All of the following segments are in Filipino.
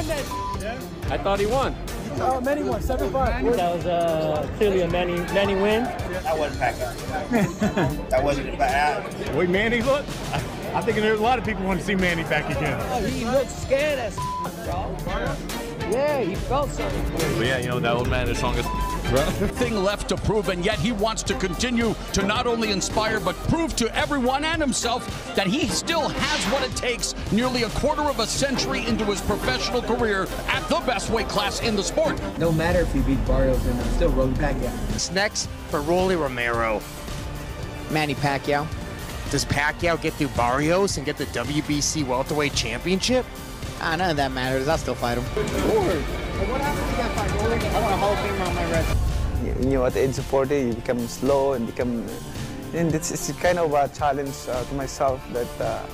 won that. Yeah. I thought he won. Oh, Manny won 7-5. That was clearly a Manny win. That wasn't Pacquiao. That wasn't bad. The way Manny looked, I think there's a lot of people want to see Manny back again. Oh, he looked scared as bro. Yeah, he felt something. But yeah, you know, that old man is strongest. Thing left to prove, and yet he wants to continue to not only inspire but prove to everyone and himself that he still has what it takes nearly a quarter of a century into his professional career at the best weight class in the sport. No matter if you beat Barrios, then I'm still Rolly Pacquiao. It's next for Rolly Romero. Manny Pacquiao. Does Pacquiao get through Barrios and get the WBC welterweight championship? None of that matters. I'll still fight him. What happened to that fight, Rolly? I want a Hall of Famer on my resume. You know, at the age of 40, you become slow and become... And it's kind of a challenge to myself that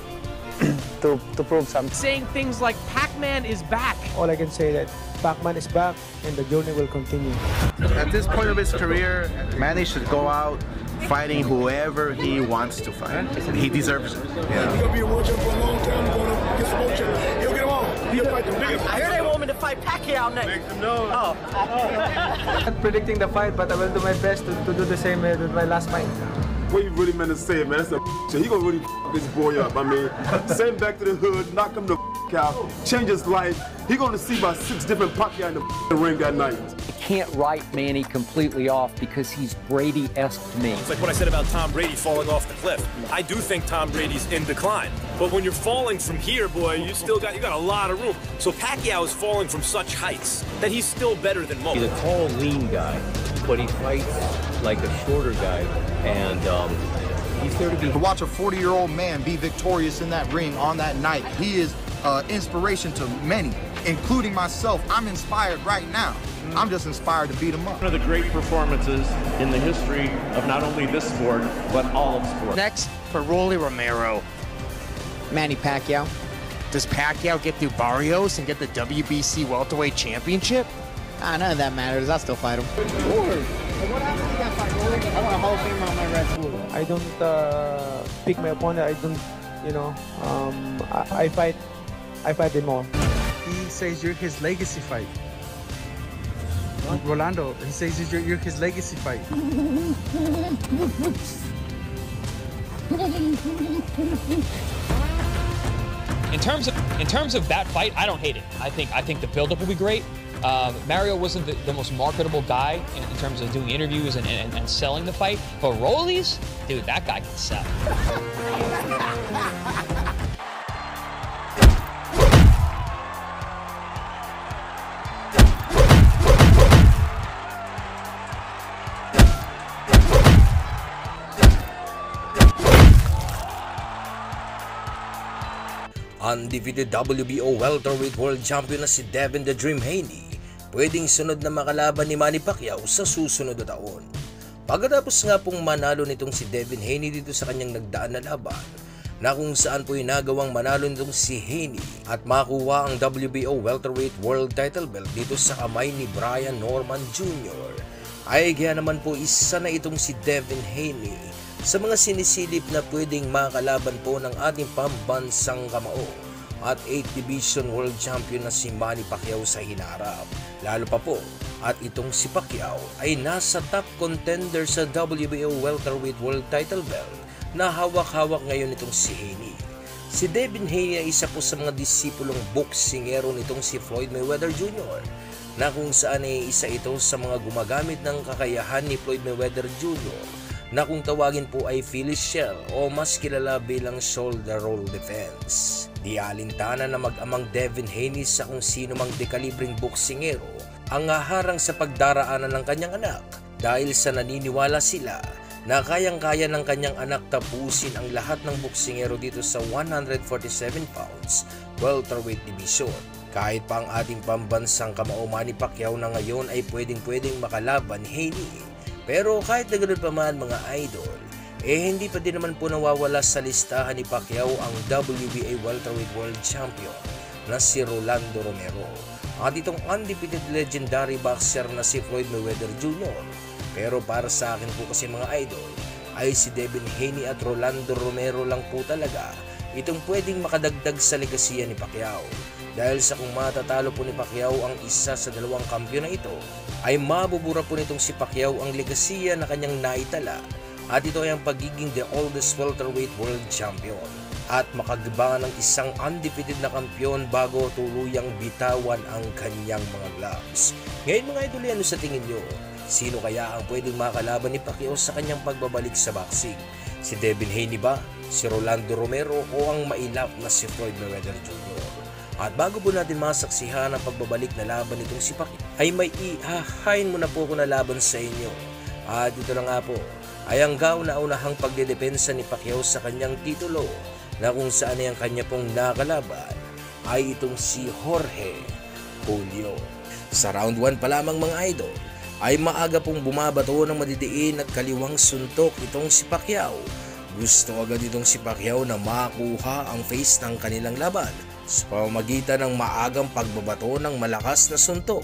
to prove something. Saying things like Pac-Man is back. All I can say that Pac-Man is back and the journey will continue. At this point of his career, Manny should go out fighting whoever he wants to fight. He deserves it. Yeah. He'll be a world champion for a long time. He's going to get some more champions. He'll get them all. He'll fight the biggest. I hear they want me to fight Pacquiao next. Make some noise. Oh. I'm not predicting the fight, but I will do my best to do the same with my last fight. What you really meant to say, man, that's a shit. He gonna really this boy up. I mean, send him back to the hood, knock him the out, change his life. He gonna see about 6 different Pacquiao in the ring that night. I can't write Manny completely off because he's Brady-esque to me. It's like what I said about Tom Brady falling off the cliff. I do think Tom Brady's in decline. But when you're falling from here, boy, you got a lot of room. So Pacquiao is falling from such heights that he's still better than most. He's a tall, lean guy, but he fights like a shorter guy, and he's there to be. To watch a 40-year-old man be victorious in that ring on that night, he is inspiration to many, including myself. I'm inspired right now. I'm just inspired to beat him up. One of the great performances in the history of not only this sport, but all of sport. Next for Rolly Romero. Manny Pacquiao. Does Pacquiao get through Barrios and get the WBC welterweight championship? None of that matters. I'll still fight him. What happened to that fight, Rolly? I want a Hall of Famer on my resume. I don't pick my opponent. I don't, you know, I fight them all. He says you're his legacy fight. Rolando, he says you're his legacy fight. In terms of that fight, I don't hate it. I think the buildup will be great. Mario wasn't the most marketable guy in terms of doing interviews and selling the fight, but Rollies, dude, that guy can sell. Undefeated WBO welterweight world champion na si Devin "The Dream" Haney, pwedeng sunod na makalaban ni Manny Pacquiao sa susunod na taon. Pagkatapos nga pong manalo nitong si Devin Haney dito sa kanyang nagdaan na laban, na kung saan po'y nagawang manalo nitong si Haney at makuha ang WBO welterweight world title belt dito sa kamay ni Brian Norman Jr., ay kaya naman po isa na itong si Devin Haney sa mga sinisilip na pwedeng makalaban po ng ating pambansang kamao at 8th Division World Champion na si Manny Pacquiao sa hinarap. Lalo pa po at itong si Pacquiao ay nasa top contender sa WBO welterweight world title belt na hawak-hawak ngayon itong si Haney. Si Devin Haney ay isa po sa mga disipulong boksingero nitong si Floyd Mayweather Jr. na kung saan ay isa ito sa mga gumagamit ng kakayahan ni Floyd Mayweather Jr. na kung tawagin po ay Phyllis Shell o mas kilala bilang shoulder roll defense. Di alintana na mag-amang Devin Haney sa kung sino mang dekalibreng boksingero ang haharang sa pagdaraanan ng kanyang anak dahil sa naniniwala sila na kayang-kaya ng kanyang anak tapusin ang lahat ng boksingero dito sa 147 pounds welterweight division. Kahit pa ang ating pambansang kamao Manny Pacquiao na ngayon ay pwedeng makalaban ni Haney. Pero kahit na ganoon pa man mga idol, hindi pa din naman po nawawala sa listahan ni Pacquiao ang WBA welterweight world champion na si Rolando Romero at itong undefeated legendary boxer na si Floyd Mayweather Jr. Pero para sa akin po kasi mga idol ay si Devin Haney at Rolando Romero lang po talaga itong pwedeng makadagdag sa legasiya ni Pacquiao dahil sa kung matatalo po ni Pacquiao ang isa sa dalawang kampiyon na ito, ay mabubura po nitong si Pacquiao ang legasiya na kanyang naitala at ito ay ang pagiging the oldest welterweight world champion at makagabangan ng isang undefeated na kampiyon bago tuluyang bitawan ang kanyang mga gloves. Ngayon mga idol, ano sa tingin nyo? Sino kaya ang pwedeng makalaban ni Pacquiao sa kanyang pagbabalik sa boxing? Si Devin Haney ba? Si Rolando Romero o ang mailap na si Floyd Mayweather Jr.? At bago po natin masaksihan ang pagbabalik na laban nitong si Pacquiao, ay may ihahain mo na po ko na laban sa inyo. At ito na nga po, ay ang kauna-unahang pagdedepensa ni Pacquiao sa kanyang titulo na kung saan ay ang kanya pong nakalaban ay itong si Jorge Julio. Sa round 1 pa lamang mga idol, ay maaga pong bumabato ng madidiin at kaliwang suntok itong si Pacquiao. Gusto agad itong si Pacquiao na makuha ang face ng kanilang laban sa pamamagitan ng maagang pagbabato ng malakas na suntok.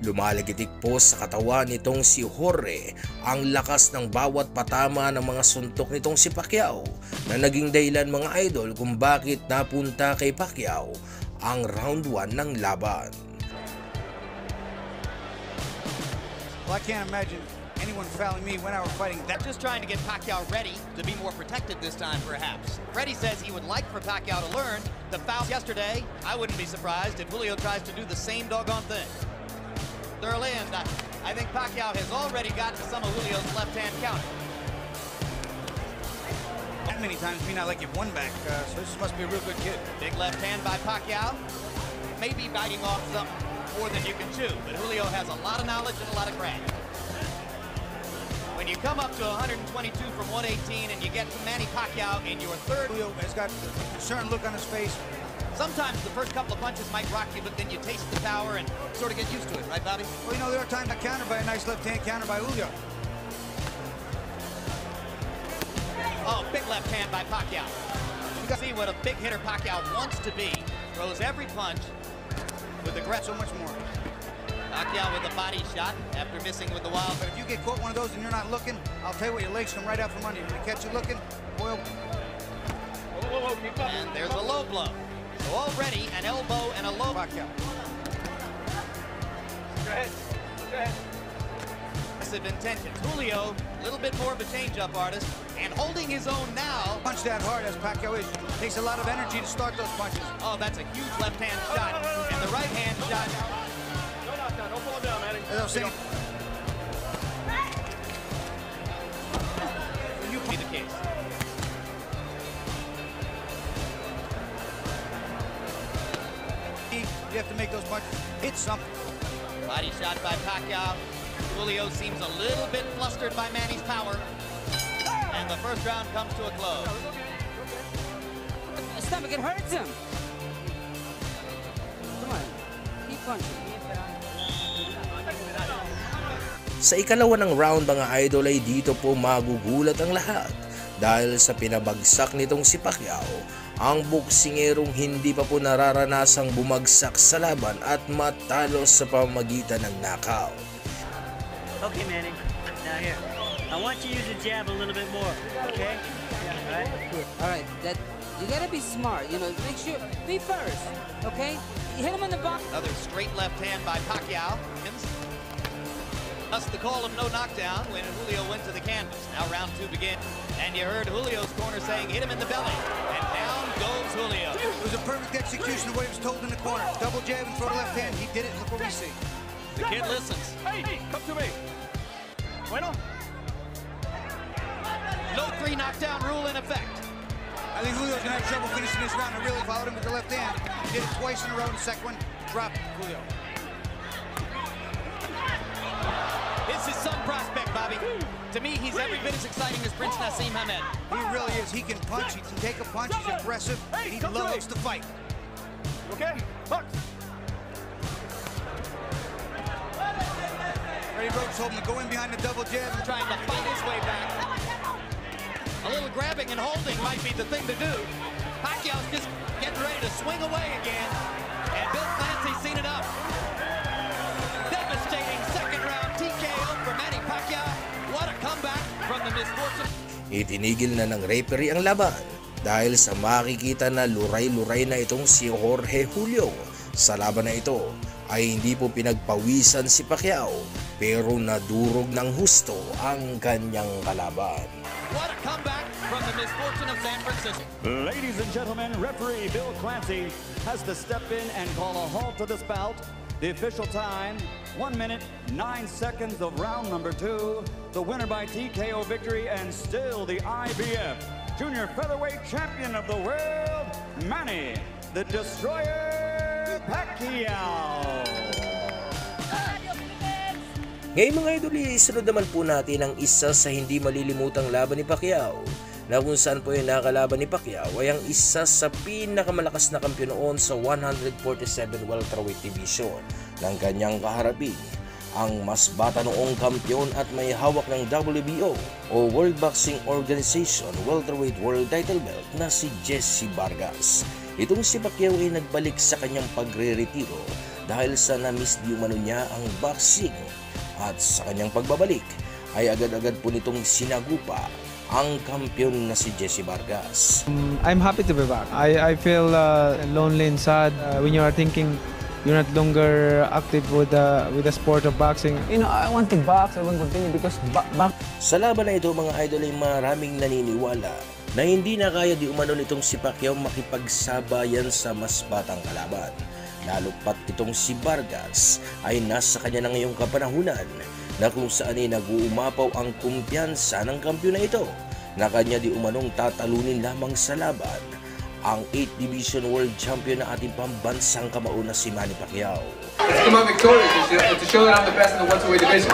Lumalagitik po sa katawan nitong si Jorge ang lakas ng bawat patama ng mga suntok nitong si Pacquiao na naging dahilan mga idol kung bakit napunta kay Pacquiao ang round 1 ng laban. Well, I can't imagine anyone fouling me when I was fighting that. Just trying to get Pacquiao ready to be more protected this time, perhaps. Freddie says he would like for Pacquiao to learn the fouls yesterday. I wouldn't be surprised if Julio tries to do the same doggone thing. Thoroughly, and I think Pacquiao has already gotten some of Julio's left-hand counter. That many times me not like you've won back, so this must be a real good kid. Big left hand by Pacquiao. Maybe biting off something more than you can chew, but Julio has a lot of knowledge and a lot of craft. When you come up to 122 from 118 and you get to Manny Pacquiao in your third... Julio has got a concerned look on his face. Sometimes the first couple of punches might rock you, but then you taste the power and sort of get used to it, right, Bobby? Well, you know, there are times I counter by a nice left-hand counter by Julio. Oh, big left hand by Pacquiao. You can see what a big hitter Pacquiao wants to be. Throws every punch with the grip. So much more. Pacquiao with a body shot after missing with the wild. But if you get caught one of those and you're not looking, I'll tell you what, your legs come right out from under you. When they catch you looking, boy. And there's a low blow. So already an elbow and a low. Pacquiao. Go ahead. Go ahead. Aggressive intentions. Julio, a little bit more of a change-up artist, and holding his own now. Punch that hard as Pacquiao is. Takes a lot of energy to start those punches. Oh, that's a huge left-hand shot. And the right-hand shot. Don't fall down, Manny. As I was saying, you be the case. You have to make those punches hit something. Body shot by Pacquiao. Julio seems a little bit flustered by Manny's power. And the first round comes to a close. Stomach, it hurts him. Come on, keep punching. Sa ikalawa ng round mga idol ay dito po magugulat ang lahat dahil sa pinabagsak nitong si Pacquiao ang boksingerong hindi pa po nararanasang bumagsak sa laban at matalo sa pamamagitan ng knockout. Okay, Manny. Now here. I want you to use the jab a little bit more. Okay? All right. That you gotta be smart. You know, make sure be first. Okay? You hit him in the box. Another straight left hand by Pacquiao. Thus the call of no knockdown when Julio went to the canvas. Now round 2 begins. And you heard Julio's corner saying, hit him in the belly. And down goes Julio. It was a perfect execution of what he was told in the corner. Double jab and throw the left hand. He did it. Look what we see. The kid listens. Hey, come to me. Bueno. No 3 knockdown rule in effect. I think Julio's gonna have trouble finishing this round. I really followed him with the left hand. He did it twice in a row. The second one, dropped Julio. This is some prospect, Bobby. To me, he's every bit as exciting as Prince Nassim Hamed. He really is. He can punch. He can take a punch. He's aggressive. He loves to fight. Okay, box. Freddie Roach told him to go in behind the double jab and trying to fight his way back. A little grabbing and holding might be the thing to do. Pacquiao's just getting ready to swing away again. And Bill Clancy's seen it up. Devastating second round TKO for Manny Pacquiao. What a comeback from the misfortune. Itinigil na ng referee ang laban dahil sa makikita na luray-luray na itong si Jorge Julio Sa laban na ito ay hindi po pinagpawisan si Pacquiao pero nadurog ng husto ang kanyang kalaban. What a comeback from the misfortune of San Francisco. Ladies and gentlemen, referee Bill Clancy has to step in and call a halt to this bout. The official time, 1 minute, 9 seconds of round number 2. The winner by TKO victory and still the IBF Junior Featherweight Champion of the world, Manny the Destroyer Pacquiao. Ngayon mga idol, isunod naman po natin ang isa sa hindi malilimutang laban ni Pacquiao na kung saan po yung nakalaban ni Pacquiao ay ang isa sa pinakamalakas na kampiyon noon sa 147 welterweight division ng kanyang kaharapin. Ang mas bata noong kampiyon at may hawak ng WBO o World Boxing Organization welterweight world title belt na si Jesse Vargas. Itong si Pacquiao ay nagbalik sa kanyang pagre-retiro dahil sa na-miss di umano niya ang boxing. At sa kanyang pagbabalik ay agad-agad po nitong sinagupa ang kampiyon na si Jesse Vargas. I'm happy to be back. I feel lonely and sad when you are thinking you're not longer active with the sport of boxing. You know, I want to box, I want to continue because Sa laban na ito mga idol ay maraming naniniwala na hindi na kaya di umano nitong si Pacquiao makipagsabayan sa mas batang kalaban. Lalo pat itong si Vargas ay nasa kanya na ngayong kapanahunan na kung saan ay nag-uumapaw ang kumpiyansa ng kampiyon na ito na kanya di umanong tatalunin lamang sa laban ang 8th Division World Champion na ating pambansang kamao na si Manny Pacquiao. Let's come out victorious to show that I'm the best in the welterweight division.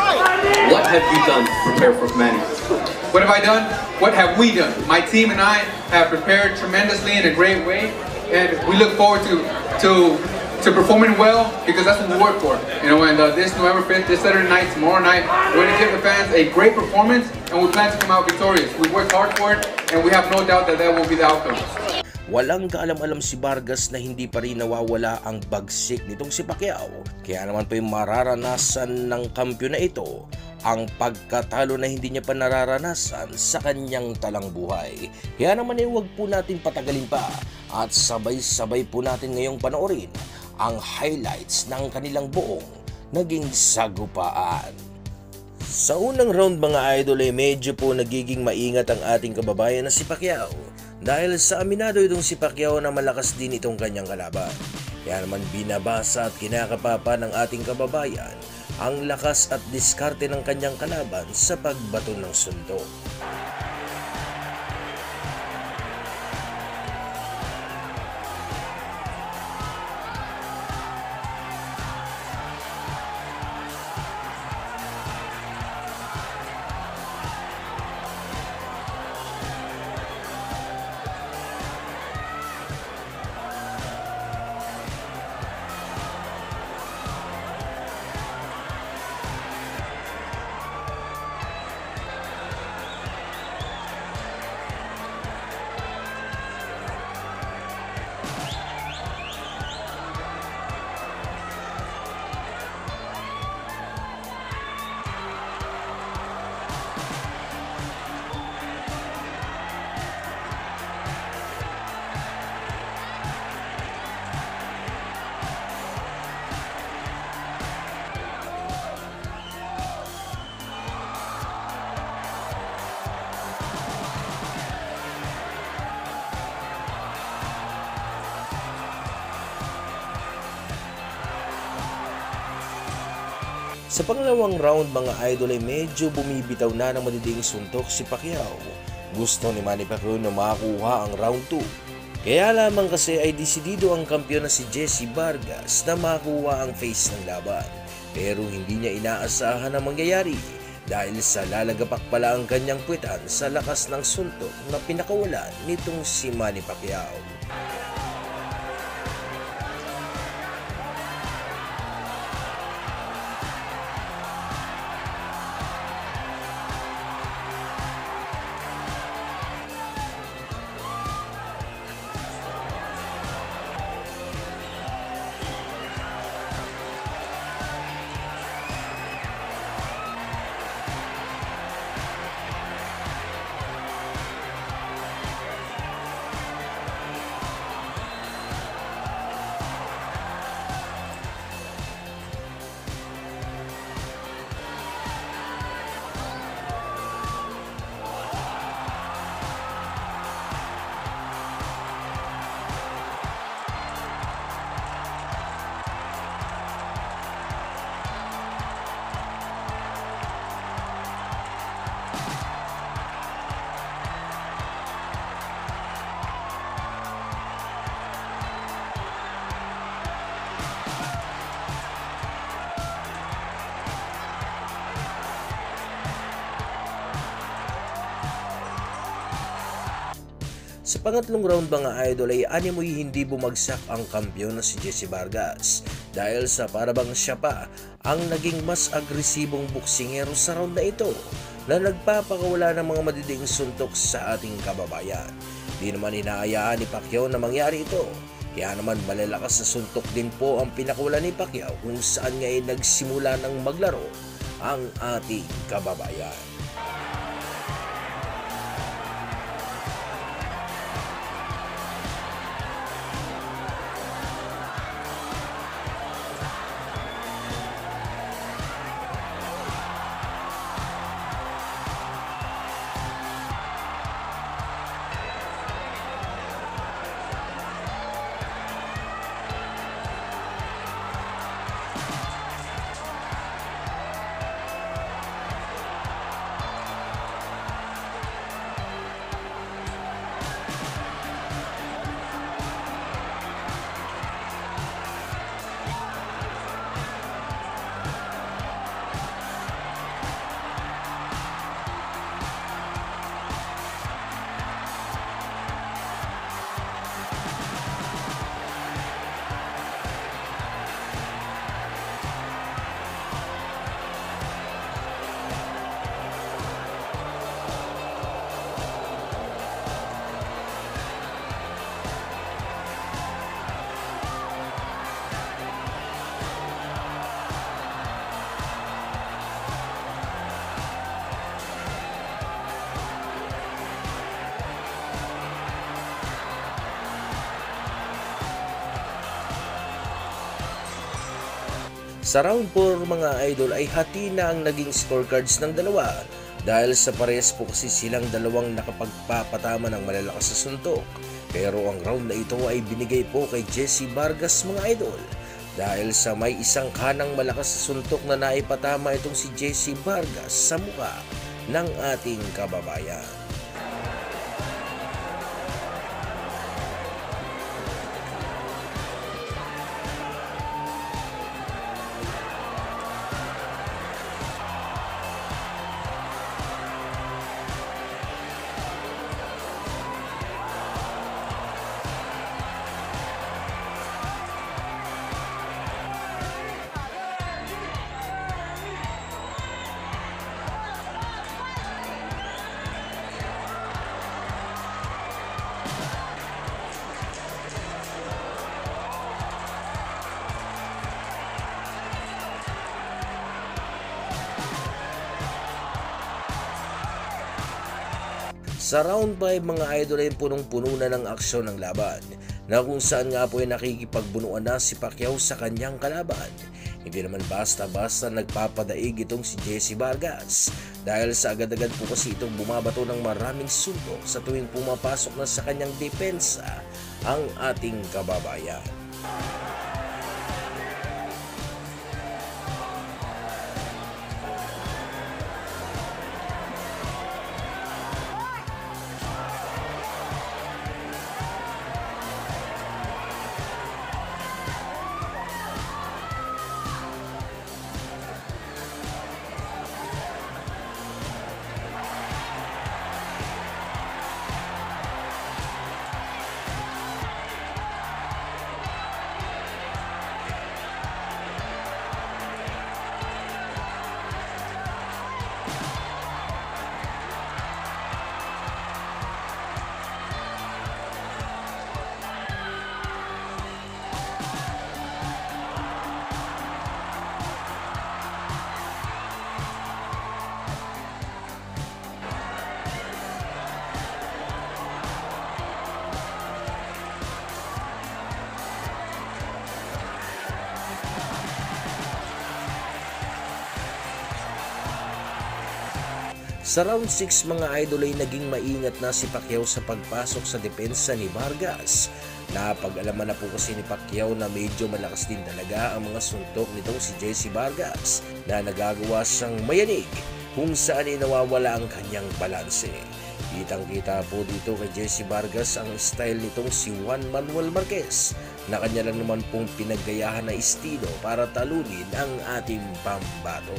What have you done to prepare for Manny? What have I done? What have we done? My team and I have prepared tremendously in a great way, and we look forward to performing well because that's what we work for. You know, and this November 5th, this Saturday night, tomorrow night, we're going to give the fans a great performance, and we plan to come out victorious. We work hard for it, and we have no doubt that that will be the outcome. Walang kaalam-alam si Vargas na hindi pa rin nawawala ang bagsik nitong si Pacquiao. Kaya naman po yung mararanasan ng kampiyon na ito ang pagkatalo na hindi niya pa nararanasan sa kanyang talang buhay. Kaya naman ay huwag po natin patagalin pa at sabay-sabay po natin ngayong panoorin ang highlights ng kanilang buong naging sagupaan. Sa unang round mga idol ay medyo po nagiging maingat ang ating kababayan na si Pacquiao dahil sa aminado itong si Pacquiao na malakas din itong kanyang kalaban. Kaya naman binabasa at kinakapapa ng ating kababayan ang lakas at diskarte ng kanyang kalaban sa pagbato ng suntok. Sa pangalawang round mga idol ay medyo bumibitaw na ng madiding suntok si Pacquiao. Gusto ni Manny Pacquiao na makakuha ang round 2. Kaya lamang kasi ay desidido ang kampiyon na si Jesse Vargas na makakuha ang face ng laban. Pero hindi niya inaasahan na mangyayari dahil sa lalagapak pala ang kanyang puwetan sa lakas ng suntok na pinakawalan nitong si Manny Pacquiao. Sa pangatlong round mga idol ay animoy hindi bumagsak ang kampiyon na si Jesse Vargas dahil sa parabang siya pa ang naging mas agresibong boksingero sa round na ito na nagpapakawala ng mga madiding suntok sa ating kababayan. Di naman inaayaan ni Pacquiao na mangyari ito. Kaya naman malalakas na suntok din po ang pinakawala ni Pacquiao kung saan nga ay nagsimula ng maglaro ang ating kababayan. Sa round 4 mga idol ay hati na ang naging scorecards ng dalawa dahil sa parehas po kasi silang dalawang nakapagpapatama ng malalakas sa suntok. Pero ang round na ito ay binigay po kay Jesse Vargas mga idol dahil sa may isang kanang malakas sa suntok na naipatama itong si Jesse Vargas sa mukha ng ating kababayan. Sa round 5 mga idol ay punong-puno na ng aksyon ng laban na kung saan nga po ay nakikipagbunuan na si Pacquiao sa kanyang kalaban. Hindi naman basta-basta nagpapadaig itong si Jesse Vargas dahil sa agad-agad po kasi itong bumabato ng maraming suntok sa tuwing pumapasok na sa kanyang depensa ang ating kababayan. Sa round 6 mga idol ay naging maingat na si Pacquiao sa pagpasok sa depensa ni Vargas. Napag-alaman na po kasi ni Pacquiao na medyo malakas din talaga ang mga suntok nitong si Jesse Vargas na nagagawa siyang mayanig kung saan ay nawawala ang kanyang balanse. Kitang-kita po dito kay Jesse Vargas ang style nitong si Juan Manuel Marquez na kanya lang naman pong pinaggayahan na estilo para talunin ang ating pambato.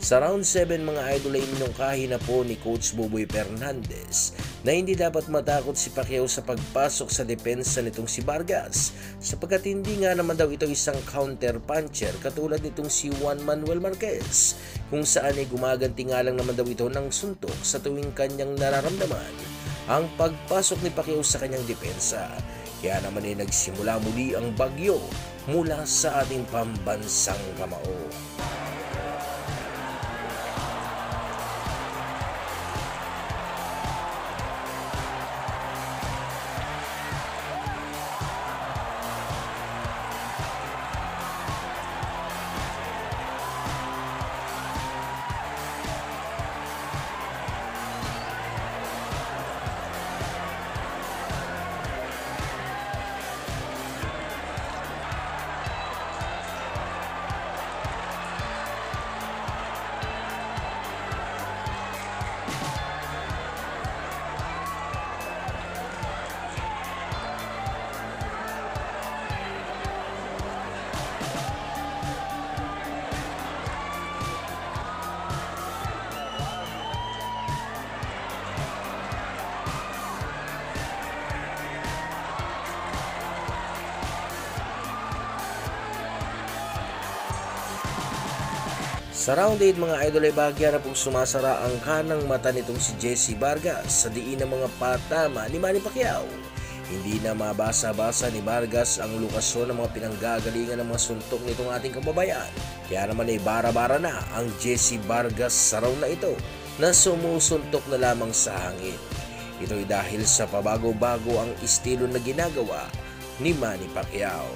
Sa round 7 mga idol ay minungkahi na po ni Coach Boboy Fernandez na hindi dapat matakot si Pacquiao sa pagpasok sa depensa nitong si Vargas sapagkat hindi nga naman daw ito isang counter puncher katulad nitong si Juan Manuel Marquez kung saan ay gumaganti nga lang naman daw ito ng suntok sa tuwing kanyang nararamdaman ang pagpasok ni Pacquiao sa kanyang depensa. Kaya naman ay nagsimula muli ang bagyo mula sa ating pambansang kamao. Sa round 8 mga idol ay bahagya na pong sumasara ang kanang mata nitong si Jesse Vargas sa diin ng mga patama ni Manny Pacquiao. Hindi na mabasa-basa ni Vargas ang lokasyon ng mga pinanggagalingan ng mga suntok nitong ating kababayan. Kaya naman ay bara-bara na ang Jesse Vargas sa round na ito na sumusuntok na lamang sa hangin. Ito ay dahil sa pabago-bago ang estilo na ginagawa ni Manny Pacquiao.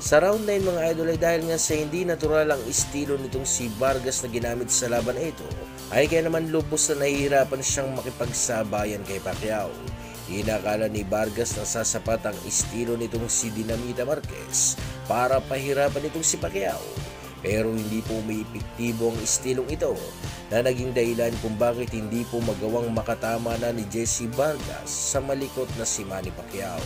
Sa round 9 mga idol ay dahil nga sa hindi natural ang estilo nitong si Vargas na ginamit sa laban na ito, ay kaya naman lubos na nahihirapan siyang makipagsabayan kay Pacquiao. Inakala ni Vargas na sasapat ang estilo nitong si Dinamita Marquez para pahirapan itong si Pacquiao. Pero hindi po may epektibo ang estilong ito na naging dahilan kung bakit hindi po magawang makatama na ni Jesse Vargas sa malikot na si Manny Pacquiao.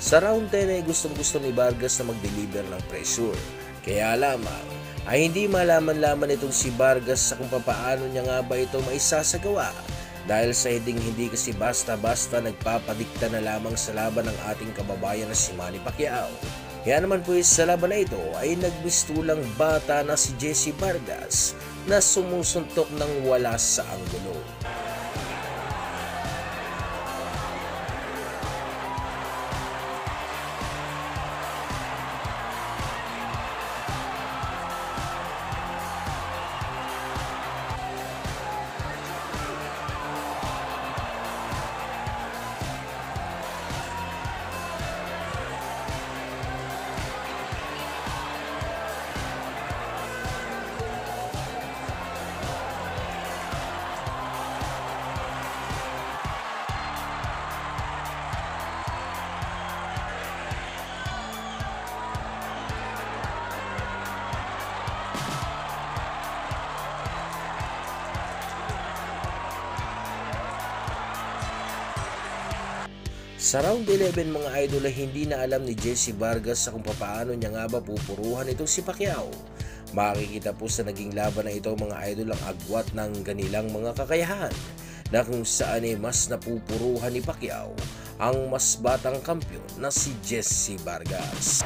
Sa round 10 ay gustong-gusto ni Vargas na mag-deliver ng pressure. Kaya lamang ay hindi malaman-laman itong si Vargas sa kung papaano niya nga ba ito maisasagawa dahil sa hindi kasi basta-basta nagpapadikta na lamang sa laban ng ating kababayan na si Manny Pacquiao. Kaya naman po sa laban na ito ay nagbistulang bata na si Jesse Vargas na sumusuntok ng wala sa anggulo. Sa round 11 mga idol ay hindi na alam ni Jesse Vargas sa kung paano niya nga ba pupuruhan itong si Pacquiao. Makikita po sa naging laban na ito mga idol ang agwat ng ganilang mga kakayahan na kung saan ay mas napupuruhan ni Pacquiao ang mas batang kampiyon na si Jesse Vargas.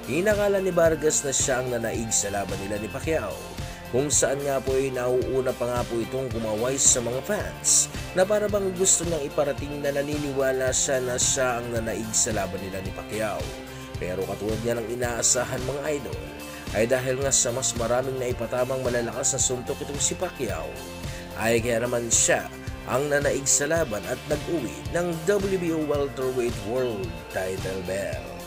Inakala ni Vargas na siya ang nanaig sa laban nila ni Pacquiao, kung saan nga po ay nauuna pa nga po itong kumaway sa mga fans na para bang gusto niyang iparating na naniniwala siya na siya ang nanaig sa laban nila ni Pacquiao. Pero katulad niya ng inaasahan mga idol, ay dahil nga sa mas maraming naipatamang malalakas na suntok itong si Pacquiao, ay kaya naman siya ang nanaig sa laban at nag-uwi ng WBO Welterweight World Title Belt.